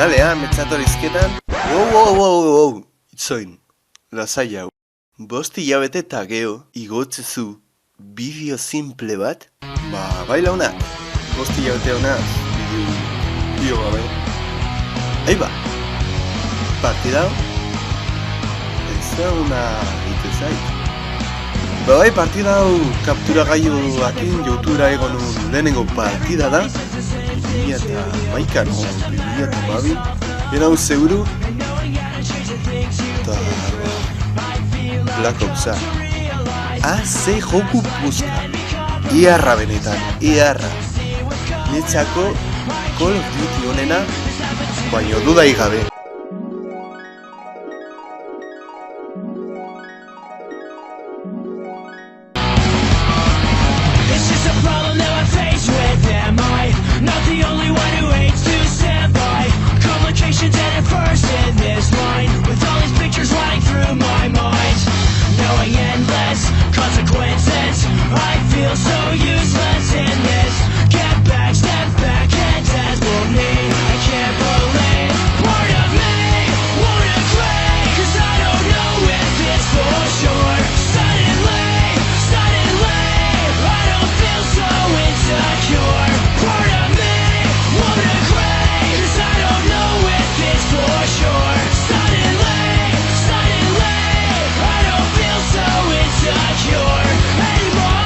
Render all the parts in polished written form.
kanalean, metzatorizketan. Wow, itzoin, lasai hau. 5 hilabete eta geho, igotzezu bideo simple bat? Bai launak, 5 hilabete honaz, bideo gabe. Eiba, partida hau? Ezaguna egite zait. Bai, partida hau kaptura gaioakin YouTubera egon lehenengo partida da. 2008an, 2008. Ena hau zeuru. Eta... Black Opsa. Ze joku puzka. Iarra benetan, iarra. Netzako Call of Duty honena, baina dudai gabe. Not the only one who hates to stand by complications and at first in this line with all these pictures running through my mind, knowing endless consequences. I feel so useless in this. Get back, step back, and as for me, I can't believe part of me won't agree, cause I don't know if it's for sure. Suddenly, I don't feel so insecure. Part of me won't agree, cause I don't know if it's for sure. Suddenly, I don't feel so insecure anymore.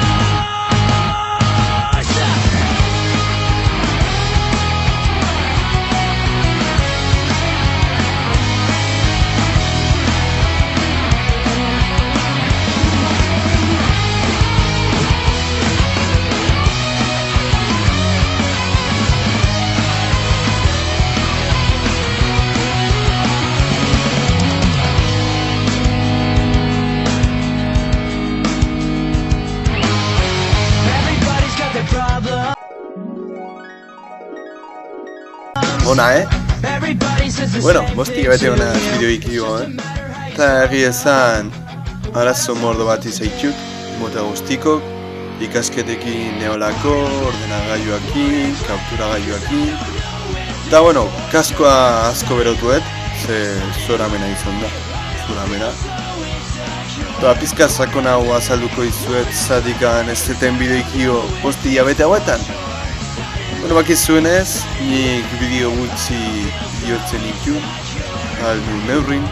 Ona, Bueno, 5 hilabete honaz bideoik igo, Eta egi ezan arazo mordo bat izaitxut, mota guztikok, ikasketekin neolako, ordenagailuakin, kapturagailuakin. Eta, bueno, kaskoa asko berotuet, ze zoramena izan da, zoramena. Eta pizka sakona hau azalduko izuet zadikan ez zeten bideoik igo 5 hilabete hauetan. Bueno, bakizuenez, nik bideo gutxi bihurtzen iku, aldu neurrin,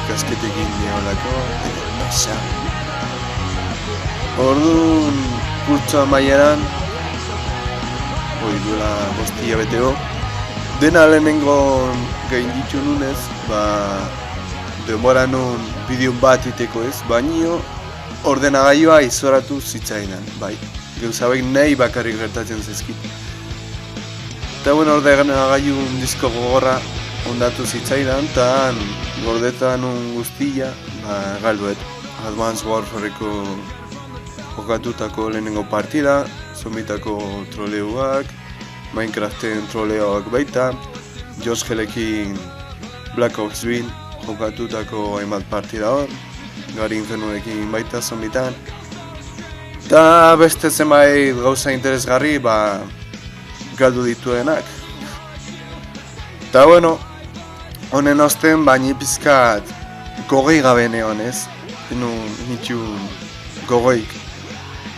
ikasketekin neolako, nasa. Orduan, kurtsoa maieran, duela 5 hilabeteo, dena lehenengo gain ditu nunez, denbora nun bideo bat iteko ez, baino ordenagailua izoratu zitzaidan, bai. Gauzabek nahi bakarrik gertatzen zezkit. Eta bueno, ordenagailun disko gogorra ondatu zitzaidan, eta gordetan guztia, galduet. Advanced Warfareko jokatutako lehenengo partida, zombitako troleuak, Minecraften troleoak baita, Josh Hellekin Black Ops 2 jokatutako hainbat partida hor, Gari Infernuekin baita zombitan. Eta beste zenbait gauza interesgarri, galdu dituenak. Eta bueno, honen osten baini pizkat gogei gabe neon ez. Nitxun gogoik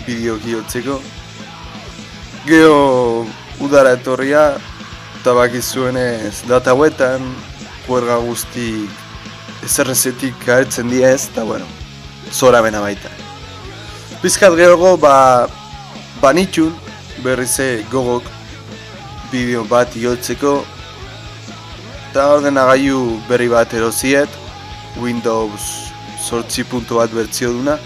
bideo giotzeko. Gero udara etorria, eta bakizuenez data hauetan, kuerga guztik ezerrezetik garetzen dira ez, eta bueno, zora bena baita. Pizkat gerogo, nitxun berrize gogok bideo bat iotzeko, eta ordenagailu berri bat eroziet, Windows 8.1 bertzio duna.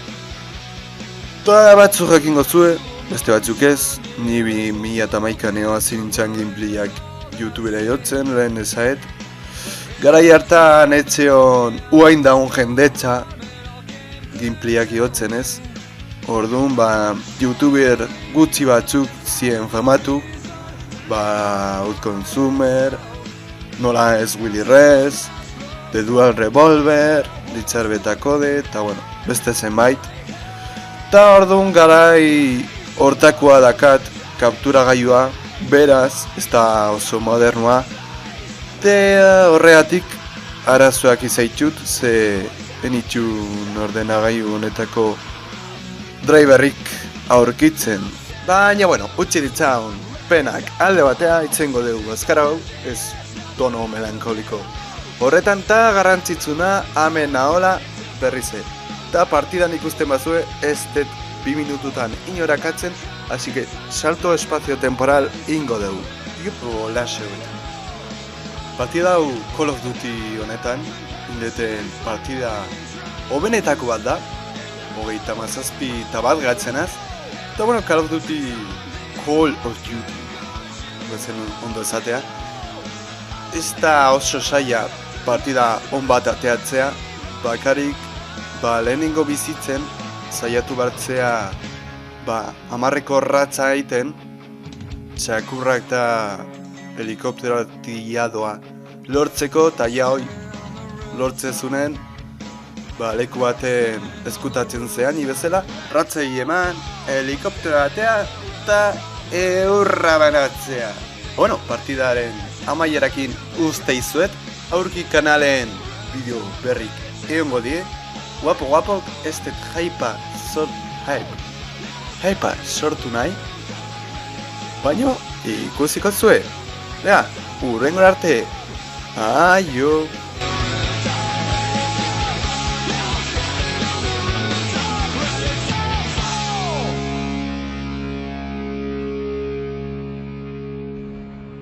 Eta batzuk jakingo zue, beste batzuk ez, ni 2008an egoazin nintzen gameplayak YouTubera iotzen, lehen ezaet. Garai hartan etxeon uain daun jendetza gameplayak iotzen ez. Orduan, YouTuber gutxi batzuk ziren famatu, Outconsumer, nola ez Willy Rez, The Dual Revolver, Richard Betacode, eta bueno, beste zenbait. Eta orduan garai hortakoa dakat kapturagailua, beraz, ez da oso modernoa, horregatik arazoak izaitut, ze enitxun ordenagailu honetako driverrik aurkitzen. Baina, bueno, utzi ditzaun penak alde batea itzengo dugu azkara hau, ez tono melankoliko. Horretan ta garrantzitsuna amen nahola berrize. Ta partidan ikusten bazue ez det 2 minututan inorakatzen, así que salto espazio temporal ingo dugu. Iupo laxe hori. Partida hau Call of Duty honetan, indeten partida hobenetako bat da, 37 gatzenaz, eta bueno, Call of Duty bezen ondo esatea, ez da oso saia partida on bat ateatzea, bakarik lehenengo bizitzen saiatu bartzea 10 ratza egiten, txakurrak eta helikopteroa doa lortzeko, eta ja hoi lortzezunen leku baten eskutatzen zean ibezela, ratzei eman, helikopteroa atea eta eurra banatzea. Bueno, partidaren amaierakin uste izuet, aurki kanalen bideo berrik egongo die, guapo ez dut hypa sortu nahi, baino ikusiko zue. Lea, urrengo arte, aio!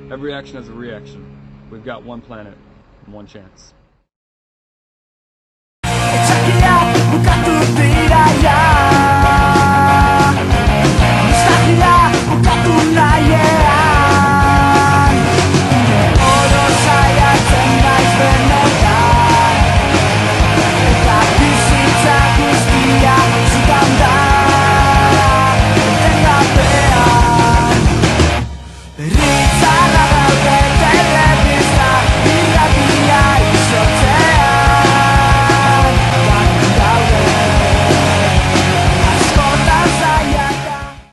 Every action has a reaction. We've got one planet and one chance.